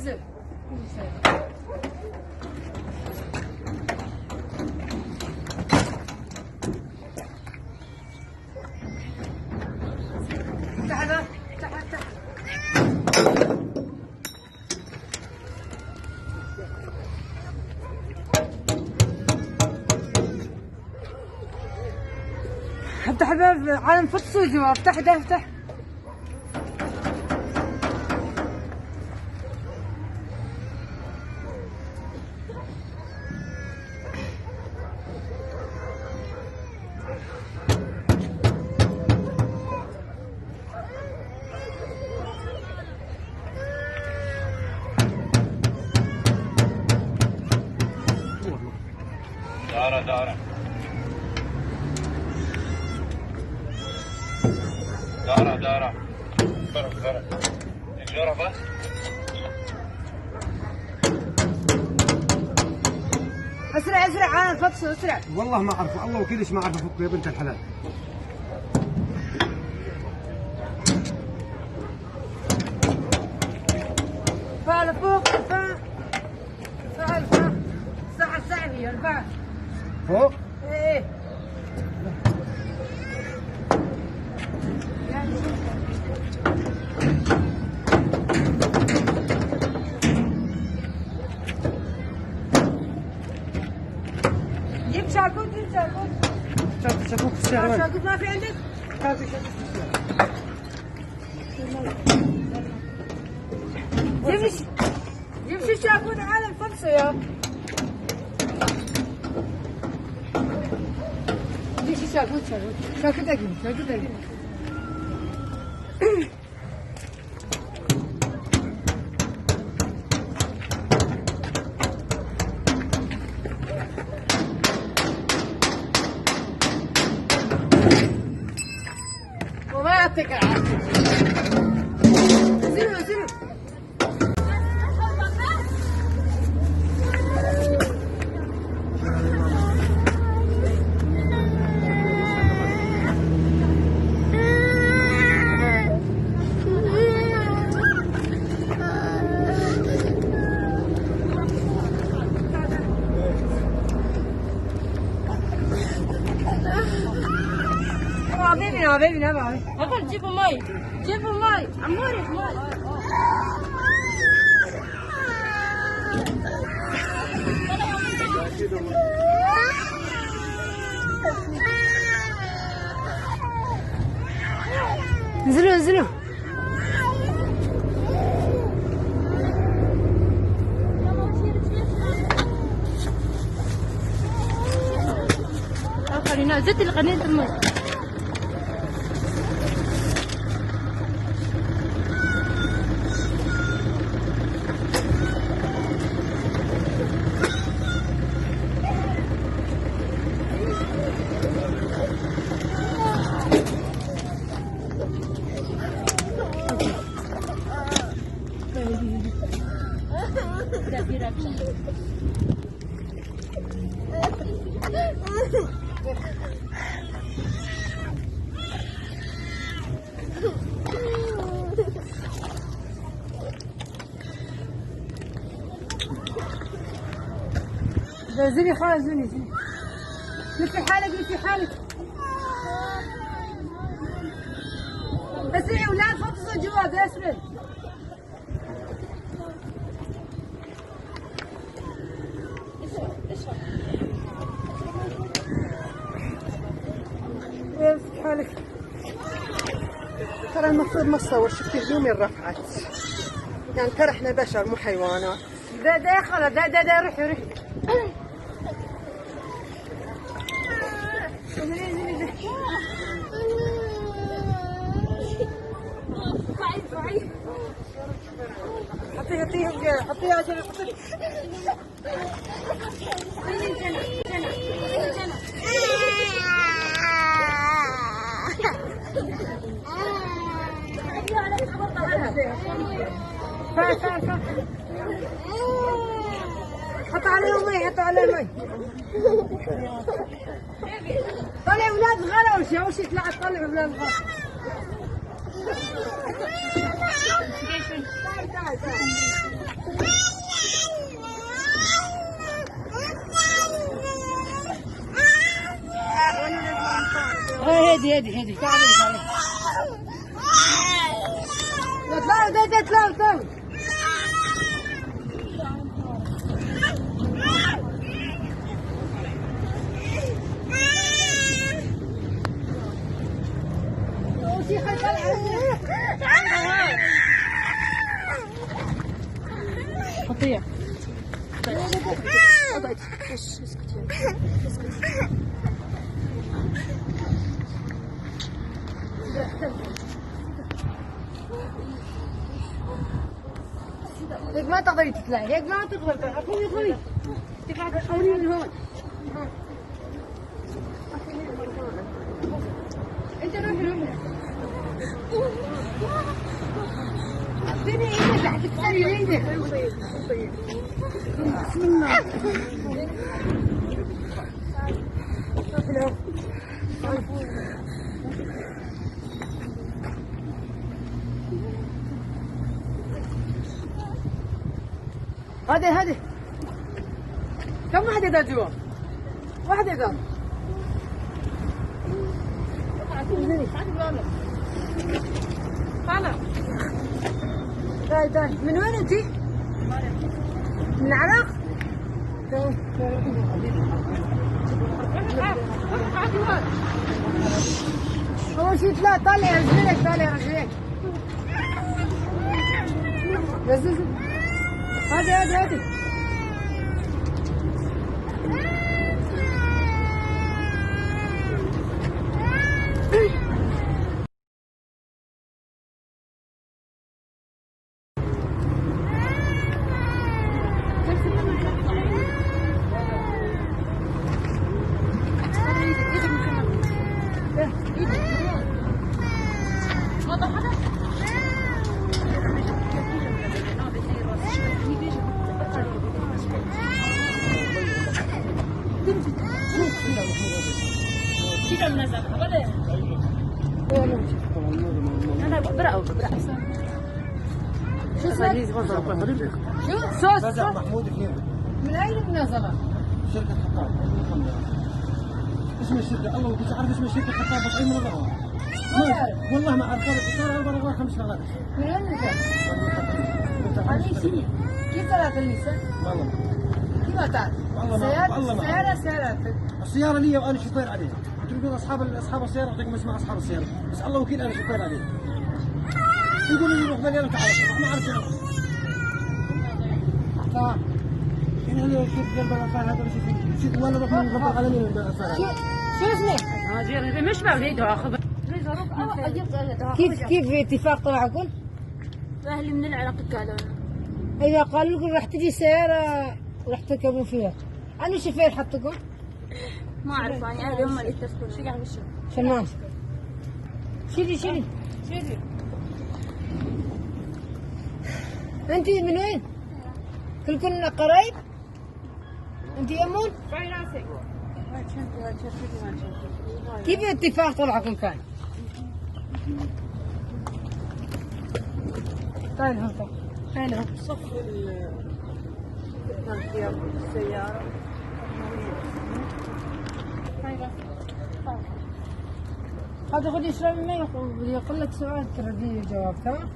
نزل. تعال تعال تعال. افتح الباب على نفصل جوا. افتح ده افتح. دارة دارة دارة دارة فرق فرق الجرة بس. اسرع اسرع على الفصل اسرع. والله ما اعرفه، الله وكيلش ما اعرف افكه يا بنت الحلال. فعل فوق فعل فعل فعل. ساعة ساعة هي الفعل فوق؟ ايه. جيب شاكوت جيب شاكوت. شاكوك في السيارة وين؟ شاكوت ما في عندك؟ شاكوك في السيارة. جيب شي شاكوت على الفرصة يا. جيب شي شاكوت شاكوت شاكوت أجيب شاكوت أجيب. وما يعطيك العافية. نزلوا نزلوا. حبيبي نبع هذا جيبوا مي جيبوا مي عموري مي. نزلوا نزلوا. خلينا زدت القناة المي. زني خالد زني زني. لفي حالك لفي حالك. بس يا اولاد فطسوا جوا باسفل. لفي حالك. ترى المفروض ما تصور، شفتي اليوم رفعت. يعني ترى احنا بشر مو حيوانات. ده خلاص ده روح روح. حطيها عشان حطيها. حط عليهم مي حط عليهم مي. طلع اولاد غلا وش يطلع طلع اولاد غلا. تعال تعال تعال. هدي تعالي اطلعوا خطية. هيك ما تقدري تطلعي، هيك ما تقدري ادخلي تحاولي من هون. انت روحي اعطيني ايدك رح تكسري ايدك. بسم الله. هذه كم واحدة دا جوا؟ واحدة قام. تعالي من وين انتي؟ من العراق؟ أول شي طالع رجليك نزل هادي أنا برأوا شو صوت محمود كيف؟ من أين منزلة؟ شركة خطاب. اسم الشركة الله كنت عارف اسم الشركة خطاب بس أي منظمة؟ والله ما أعرف. صار 4 5 شغلات. من وين انت؟ كيف طلعت الليسة؟ والله كيف ما تعرف؟ سيارة السيارة لي وأنا شوفير عليها. تقول أصحاب السيارة يعطيكم اسماء أصحاب السيارة بس الله وكيل أنا شوفير عليها. يقولوا لي روح مليانة تعرف ما أعرف شنو. تمام. هنا شوف قلب الأطفال هذا شوف ولا روح من غضب على مين الأطفال. شو اسمك؟ مش بعرف خبر. كيف اتفاق طلعكم؟ أهلي من العراق قالوا إذا قالوا لكم راح تجي سيارة راح تركبون فيها، أنا شوفير حطكم؟ ما أعرف يعني أهلي هم اللي يتفقون. شو قاعد بالشغل؟ شنو؟ شيلي أنت من وين؟ كلكم قرايب؟ أنت يمون؟ كيف الاتفاق طلعكم كان؟ تعال هون صف السيارة. هذا خذي اشربي مي، بدي اقول لك سؤال تردي جواب. تمام؟